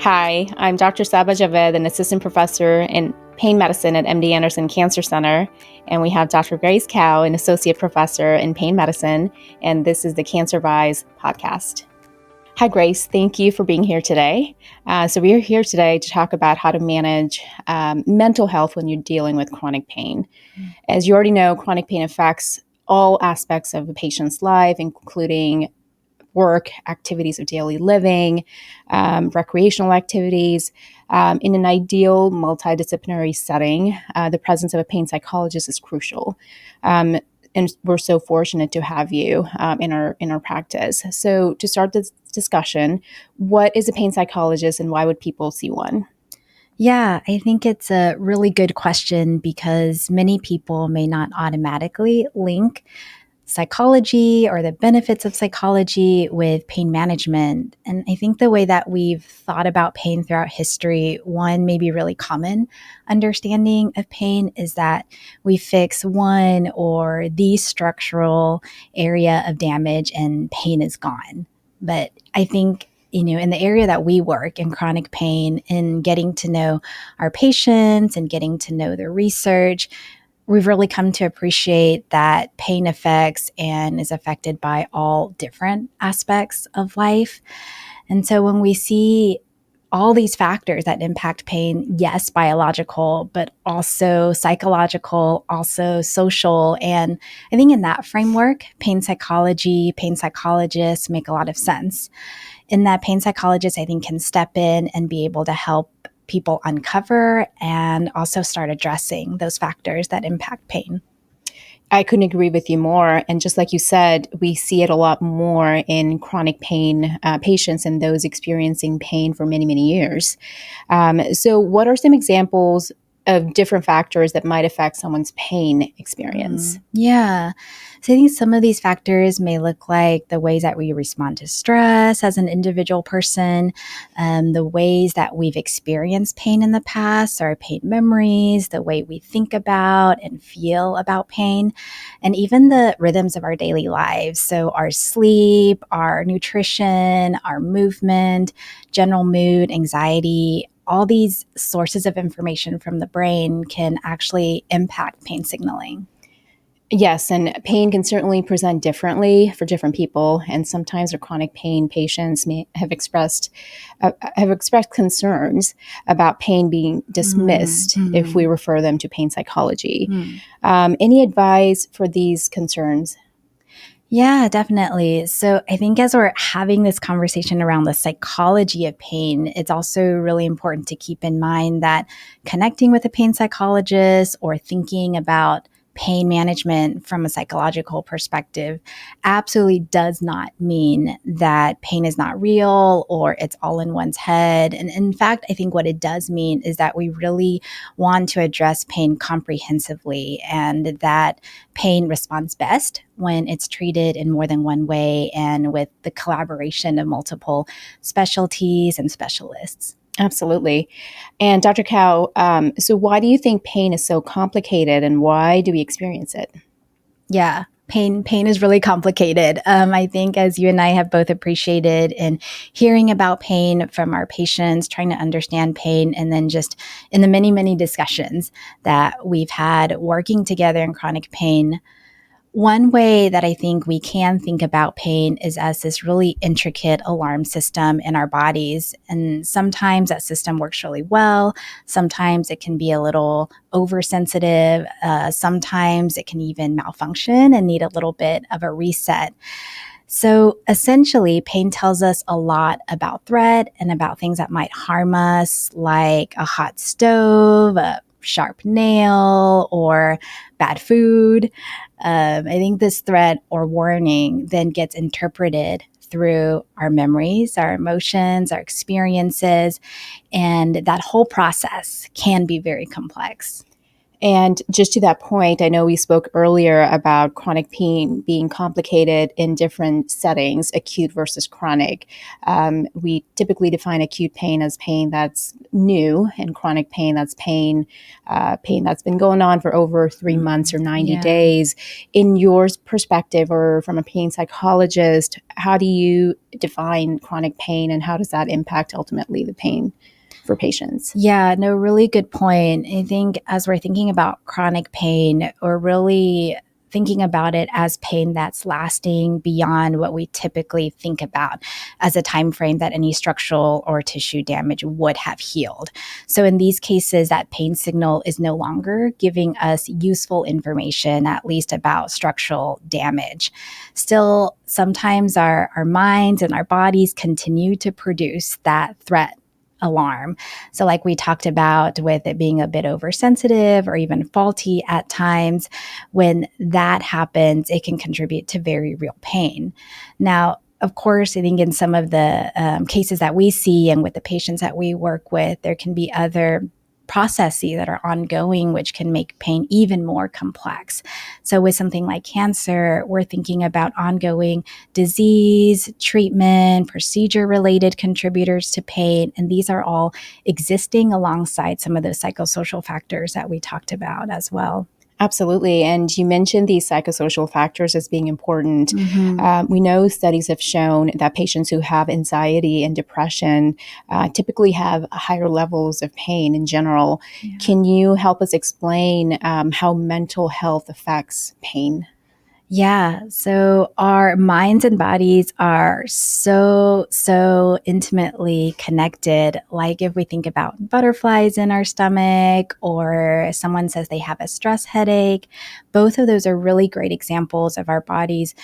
Hi, I'm Dr. Saba Javed, an assistant professor in pain medicine at MD Anderson Cancer Center. And we have Dr. Grace Cow, an associate professor in pain medicine. And this is the Cancer Vise podcast. Hi, Grace. Thank you for being here today. So we are here today to talk about how to manage mental health when you're dealing with chronic pain. As you already know, chronic pain affects all aspects of a patient's life, including work, activities of daily living, recreational activities. In an ideal multidisciplinary setting, the presence of a pain psychologist is crucial. And we're so fortunate to have you in our practice. So to start this discussion, what is a pain psychologist and why would people see one? Yeah, I think it's a really good question because many people may not automatically link psychology or the benefits of psychology with pain management. And I think the way that we've thought about pain throughout history, one maybe really common understanding of pain is that we fix one or the structural area of damage and pain is gone. But I think in the area that we work in chronic pain, in getting to know our patients and getting to know their research, we've really come to appreciate that pain affects and is affected by all different aspects of life. And so when we see all these factors that impact pain, yes, biological, but also psychological, also social. And I think in that framework, pain psychology, pain psychologists make a lot of sense. In that, pain psychologists, I think, can step in and be able to help people uncover and also start addressing those factors that impact pain. I couldn't agree with you more. And just like you said, we see it a lot more in chronic pain patients and those experiencing pain for many, many years. So what are some examples of different factors that might affect someone's pain experience? Yeah. So I think some of these factors may look like the ways that we respond to stress as an individual person, the ways that we've experienced pain in the past, our pain memories, the way we think about and feel about pain, and even the rhythms of our daily lives. So our sleep, our nutrition, our movement, general mood, anxiety, all these sources of information from the brain can actually impact pain signaling. Yes, and pain can certainly present differently for different people, and sometimes our chronic pain patients may have expressed concerns about pain being dismissed if we refer them to pain psychology. Any advice for these concerns? Yeah, definitely. So I think as we're having this conversation around the psychology of pain, it's also really important to keep in mind that connecting with a pain psychologist or thinking about pain management from a psychological perspective absolutely does not mean that pain is not real or it's all in one's head. And in fact, I think what it does mean is that we really want to address pain comprehensively and that pain responds best when it's treated in more than one way and with the collaboration of multiple specialties and specialists. Absolutely. And Dr. Cow, so why do you think pain is so complicated and why do we experience it? Yeah. Pain is really complicated. I think as you and I have both appreciated in hearing about pain from our patients, trying to understand pain, and then just in the many, many discussions that we've had working together in chronic pain, one way that I think we can think about pain is as this really intricate alarm system in our bodies. And sometimes that system works really well. Sometimes it can be a little oversensitive. Sometimes it can even malfunction and need a little bit of a reset. So essentially, pain tells us a lot about threat and about things that might harm us, like a hot stove, a sharp nail, or bad food. I think this threat or warning then gets interpreted through our memories, our emotions, our experiences, and that whole process can be very complex. And just to that point, I know we spoke earlier about chronic pain being complicated in different settings, acute versus chronic. We typically define acute pain as pain that's new, and chronic pain that's pain that's been going on for over 3 months or 90 days. In your perspective, or from a pain psychologist, how do you define chronic pain, and how does that impact ultimately the pain for patients? Yeah, no, really good point. I think as we're thinking about chronic pain, we're really thinking about it as pain that's lasting beyond what we typically think about as a time frame that any structural or tissue damage would have healed. So in these cases, that pain signal is no longer giving us useful information, at least about structural damage. Still, sometimes our minds and our bodies continue to produce that threat alarm. So like we talked about with it being a bit oversensitive or even faulty at times, when that happens, it can contribute to very real pain. Now, of course, I think in some of the cases that we see and with the patients that we work with, there can be other processes that are ongoing, which can make pain even more complex. So with something like cancer, we're thinking about ongoing disease, treatment, procedure-related contributors to pain, and these are all existing alongside some of those psychosocial factors that we talked about as well. Absolutely. And you mentioned these psychosocial factors as being important. We know studies have shown that patients who have anxiety and depression typically have higher levels of pain in general. Yeah. Can you help us explain how mental health affects pain? Yeah. So our minds and bodies are so intimately connected. Like if we think about butterflies in our stomach, or someone says they have a stress headache, both of those are really great examples of our bodies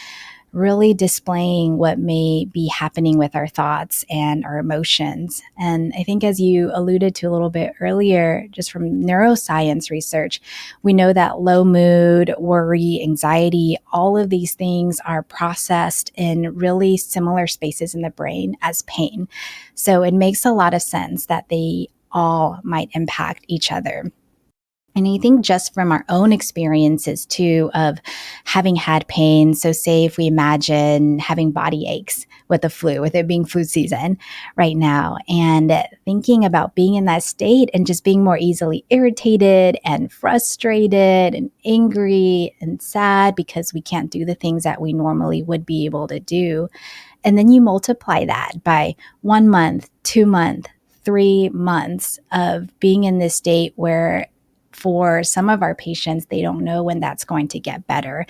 really displaying what may be happening with our thoughts and our emotions. And I think, as you alluded to a little bit earlier, just from neuroscience research, we know that low mood, worry, anxiety, all of these things are processed in really similar spaces in the brain as pain. So it makes a lot of sense that they all might impact each other. And I think just from our own experiences too of having had pain. So say if we imagine having body aches with the flu, with it being flu season right now, and thinking about being in that state and just being more easily irritated and frustrated and angry and sad because we can't do the things that we normally would be able to do. And then you multiply that by 1 month, 2 months, 3 months of being in this state where for some of our patients, they don't know when that's going to get better.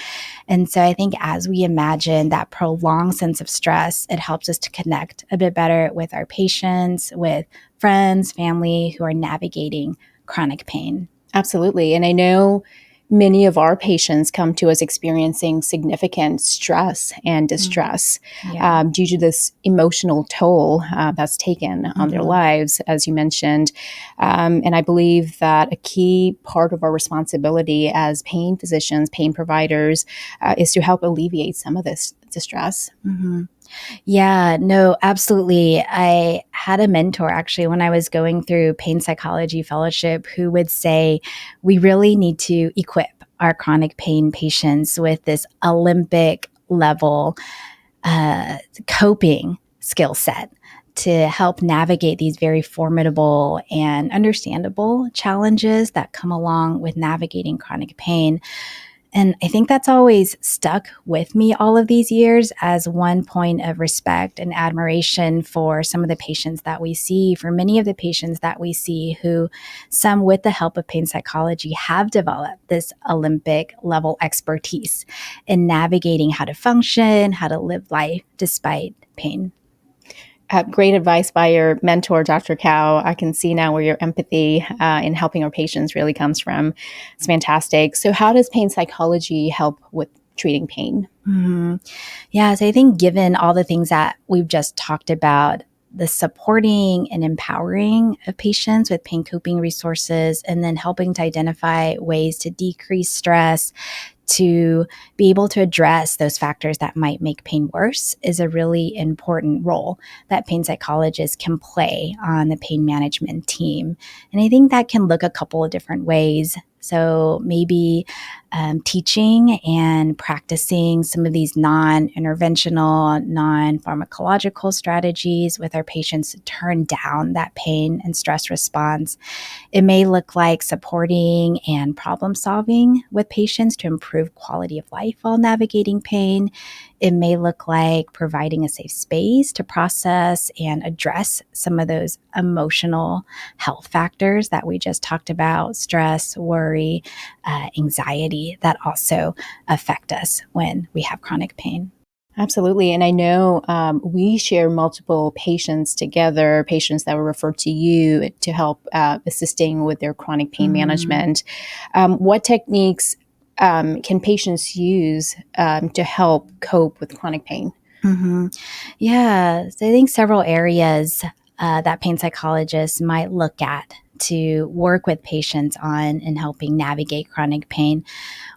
And so I think as we imagine that prolonged sense of stress, it helps us to connect a bit better with our patients, with friends, family who are navigating chronic pain. Absolutely. And I know many of our patients come to us experiencing significant stress and distress due to this emotional toll that's taken on their lives, as you mentioned. And I believe that a key part of our responsibility as pain physicians, pain providers, is to help alleviate some of this distress. Yeah, no, absolutely. I had a mentor actually when I was going through pain psychology fellowship who would say, we really need to equip our chronic pain patients with this Olympic level coping skill set to help navigate these very formidable and understandable challenges that come along with navigating chronic pain. And I think that's always stuck with me all of these years as one point of respect and admiration for some of the patients that we see, for many of the patients that we see who, some with the help of pain psychology, have developed this Olympic level expertise in navigating how to function, how to live life despite pain. Great advice by your mentor, Dr. Cow. I can see now where your empathy in helping our patients really comes from. It's fantastic. So how does pain psychology help with treating pain? Yeah, so I think given all the things that we've just talked about, the supporting and empowering of patients with pain coping resources, and then helping to identify ways to decrease stress, to be able to address those factors that might make pain worse, is a really important role that pain psychologists can play on the pain management team. And I think that can look a couple of different ways. So maybe teaching and practicing some of these non-interventional, non-pharmacological strategies with our patients to turn down that pain and stress response. It may look like supporting and problem solving with patients to improve quality of life while navigating pain. It may look like providing a safe space to process and address some of those emotional health factors that we just talked about: stress, worry, anxiety, that also affect us when we have chronic pain. Absolutely. And I know we share multiple patients together, patients that were referred to you to help assisting with their chronic pain management. What techniques can patients use to help cope with chronic pain? Yeah, so I think several areas that pain psychologists might look at to work with patients on in helping navigate chronic pain.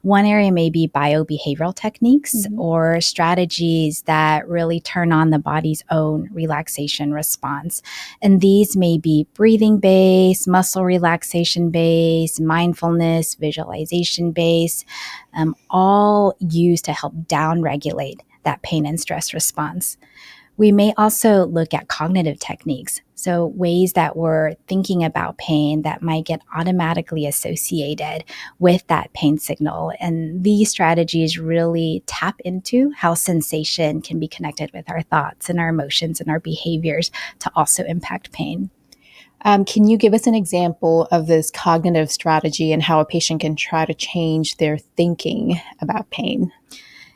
One area may be biobehavioral techniques or strategies that really turn on the body's own relaxation response. And these may be breathing based, muscle relaxation based, mindfulness, visualization based, all used to help downregulate that pain and stress response. We may also look at cognitive techniques, so ways that we're thinking about pain that might get automatically associated with that pain signal. And these strategies really tap into how sensation can be connected with our thoughts and our emotions and our behaviors to also impact pain. Can you give us an example of this cognitive strategy and how a patient can try to change their thinking about pain?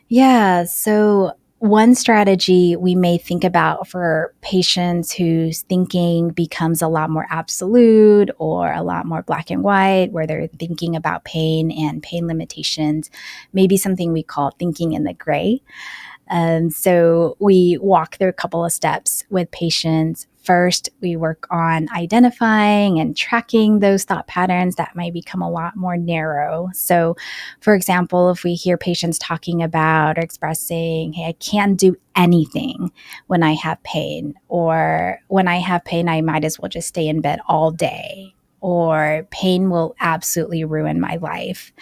Yeah, so one strategy we may think about for patients whose thinking becomes a lot more absolute or a lot more black and white, where they're thinking about pain and pain limitations, may be something we call thinking in the gray. So we walk through a couple of steps with patients. First, we work on identifying and tracking those thought patterns that might become a lot more narrow. So, for example, if we hear patients talking about or expressing, hey, I can't do anything when I have pain, or when I have pain, I might as well just stay in bed all day, or pain will absolutely ruin my life.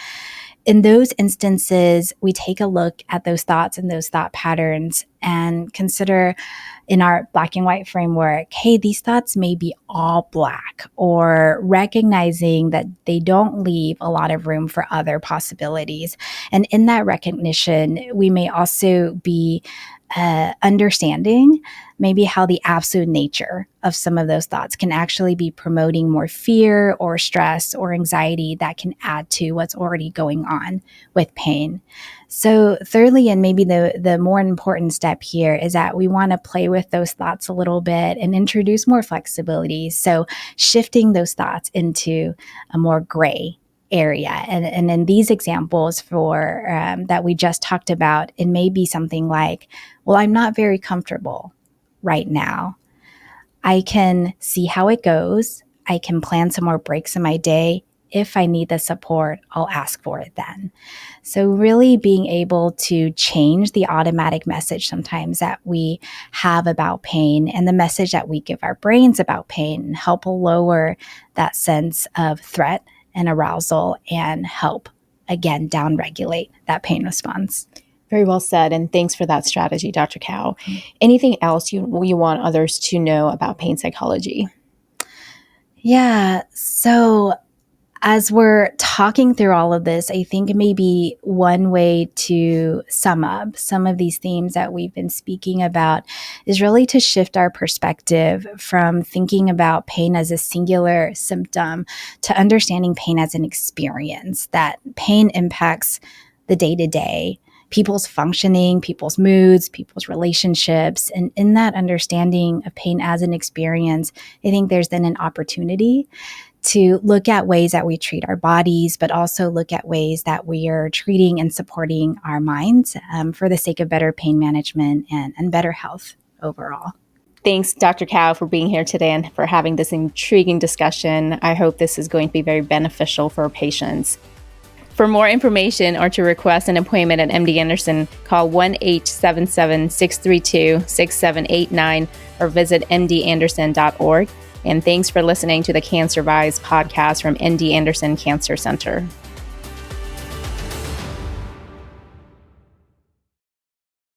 In those instances, we take a look at those thoughts and those thought patterns and consider in our black and white framework, hey, these thoughts may be all black, or recognizing that they don't leave a lot of room for other possibilities. And in that recognition, we may also be understanding maybe how the absolute nature of some of those thoughts can actually be promoting more fear or stress or anxiety that can add to what's already going on with pain. So thirdly, and maybe the more important step here, is that we want to play with those thoughts a little bit and introduce more flexibility. So shifting those thoughts into a more gray area. And in these examples for that we just talked about, it may be something like, well, I'm not very comfortable right now. I can see how it goes. I can plan some more breaks in my day. If I need the support, I'll ask for it then. So really being able to change the automatic message sometimes that we have about pain and the message that we give our brains about pain, and help lower that sense of threat and arousal and help, again, downregulate that pain response. Very well said, and thanks for that strategy, Dr. Cow. Anything else you want others to know about pain psychology? Yeah, so as we're talking through all of this, I think maybe one way to sum up some of these themes that we've been speaking about is really to shift our perspective from thinking about pain as a singular symptom to understanding pain as an experience, that pain impacts the day-to-day, people's functioning, people's moods, people's relationships. And in that understanding of pain as an experience, I think there's then an opportunity to look at ways that we treat our bodies, but also look at ways that we are treating and supporting our minds for the sake of better pain management and better health overall. Thanks, Dr. Cow, for being here today and for having this intriguing discussion. I hope this is going to be very beneficial for patients. For more information or to request an appointment at MD Anderson, call 1-877-632-6789 or visit mdanderson.org. And thanks for listening to the Cancer Vise podcast from MD Anderson Cancer Center.